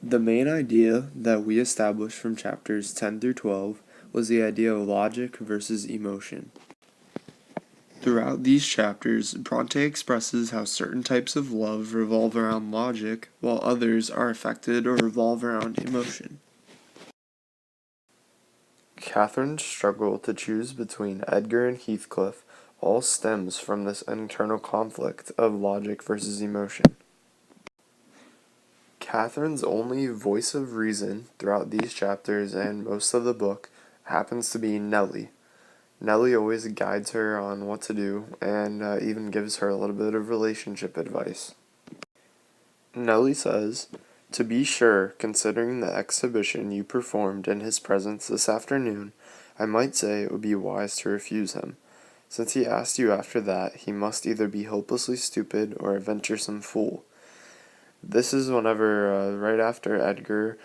The main idea that we established from chapters 10 through 12 was the idea of logic versus emotion. Throughout these chapters, Bronte expresses how certain types of love revolve around logic, while others are affected or revolve around emotion. Katherine's struggle to choose between Edgar and Heathcliff all stems from this internal conflict of logic versus emotion. Katherine's only voice of reason throughout these chapters and most of the book happens to be Nellie. Nellie always guides her on what to do and even gives her a little bit of relationship advice. Nellie says, "To be sure, considering the exhibition you performed in his presence this afternoon, I might say it would be wise to refuse him. Since he asked you after that, he must either be hopelessly stupid or a venturesome fool." This is whenever, right after Edgar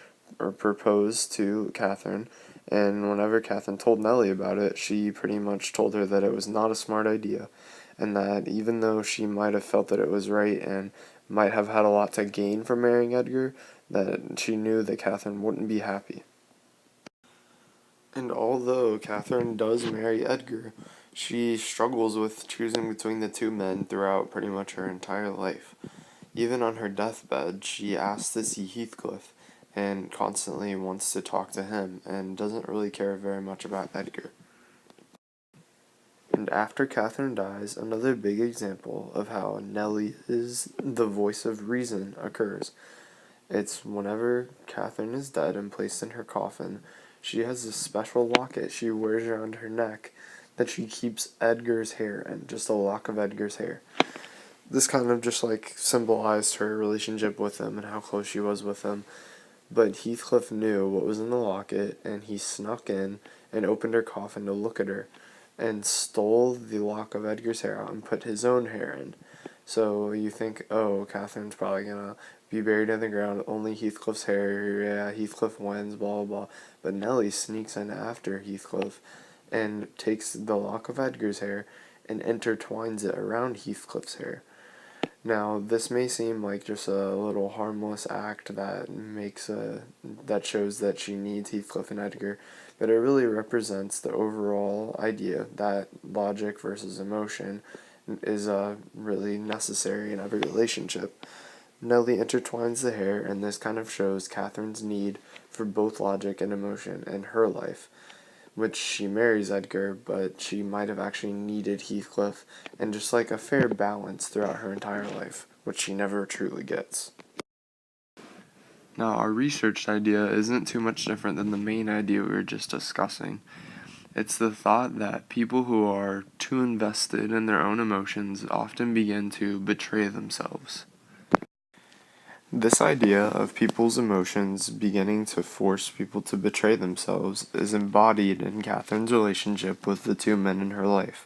proposed to Katherine, and whenever Katherine told Nellie about it, she pretty much told her that it was not a smart idea, and that even though she might have felt that it was right and might have had a lot to gain from marrying Edgar, that she knew that Katherine wouldn't be happy. And although Katherine does marry Edgar, she struggles with choosing between the two men throughout pretty much her entire life. Even on her deathbed, she asks to see Heathcliff and constantly wants to talk to him and doesn't really care very much about Edgar. And after Katherine dies, another big example of how Nellie is the voice of reason occurs. It's whenever Katherine is dead and placed in her coffin, she has this special locket she wears around her neck that she keeps Edgar's hair in, just a lock of Edgar's hair. This kind of just symbolized her relationship with him and how close she was with him. But Heathcliff knew what was in the locket, and he snuck in and opened her coffin to look at her and stole the lock of Edgar's hair out and put his own hair in. So you think, oh, Katherine's probably gonna be buried in the ground, only Heathcliff's hair, yeah, Heathcliff wins, blah, blah, blah. But Nellie sneaks in after Heathcliff and takes the lock of Edgar's hair and intertwines it around Heathcliff's hair. Now, this may seem like just a little harmless act that shows that she needs Heathcliff and Edgar, but it really represents the overall idea that logic versus emotion is really necessary in every relationship. Nellie intertwines the hair, and this kind of shows Katherine's need for both logic and emotion in her life, which she marries Edgar, but she might have actually needed Heathcliff, and just a fair balance throughout her entire life, which she never truly gets. Now, our researched idea isn't too much different than the main idea we were just discussing. It's the thought that people who are too invested in their own emotions often begin to betray themselves. This idea of people's emotions beginning to force people to betray themselves is embodied in Katherine's relationship with the two men in her life.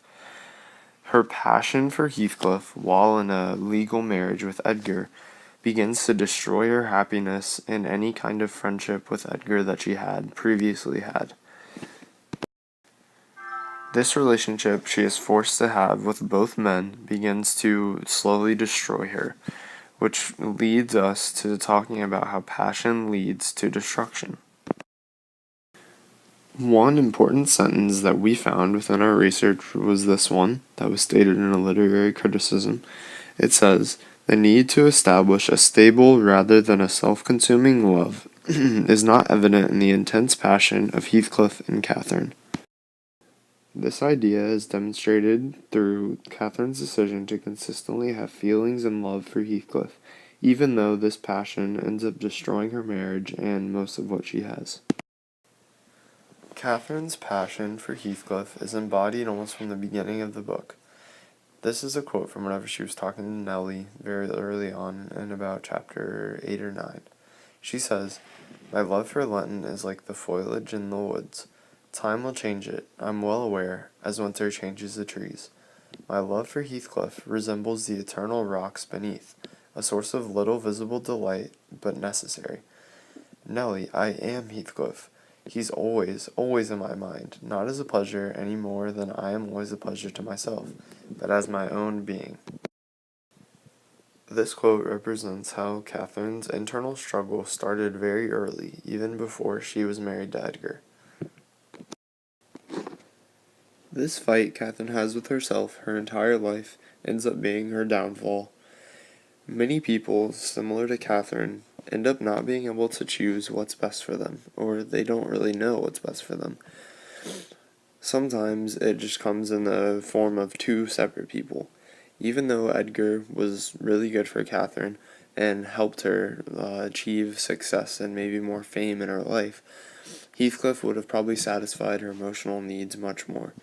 Her passion for Heathcliff, while in a legal marriage with Edgar, begins to destroy her happiness in any kind of friendship with Edgar that she had previously had. This relationship she is forced to have with both men begins to slowly destroy her, which leads us to talking about how passion leads to destruction. One important sentence that we found within our research was this one that was stated in a literary criticism. It says, "The need to establish a stable rather than a self-consuming love is not evident in the intense passion of Heathcliff and Katherine." This idea is demonstrated through Katherine's decision to consistently have feelings and love for Heathcliff, even though this passion ends up destroying her marriage and most of what she has. Katherine's passion for Heathcliff is embodied almost from the beginning of the book. This is a quote from whenever she was talking to Nellie very early on in about chapter 8 or 9. She says, "My love for Lenton is like the foliage in the woods. Time will change it, I'm well aware, as winter changes the trees. My love for Heathcliff resembles the eternal rocks beneath, a source of little visible delight, but necessary. Nellie, I am Heathcliff. He's always, always in my mind, not as a pleasure any more than I am always a pleasure to myself, but as my own being." This quote represents how Catherine's internal struggle started very early, even before she was married to Edgar. This fight Catherine has with herself her entire life ends up being her downfall. Many people, similar to Catherine, end up not being able to choose what's best for them, or they don't really know what's best for them. Sometimes it just comes in the form of two separate people. Even though Edgar was really good for Catherine and helped her achieve success and maybe more fame in her life, Heathcliff would have probably satisfied her emotional needs much more.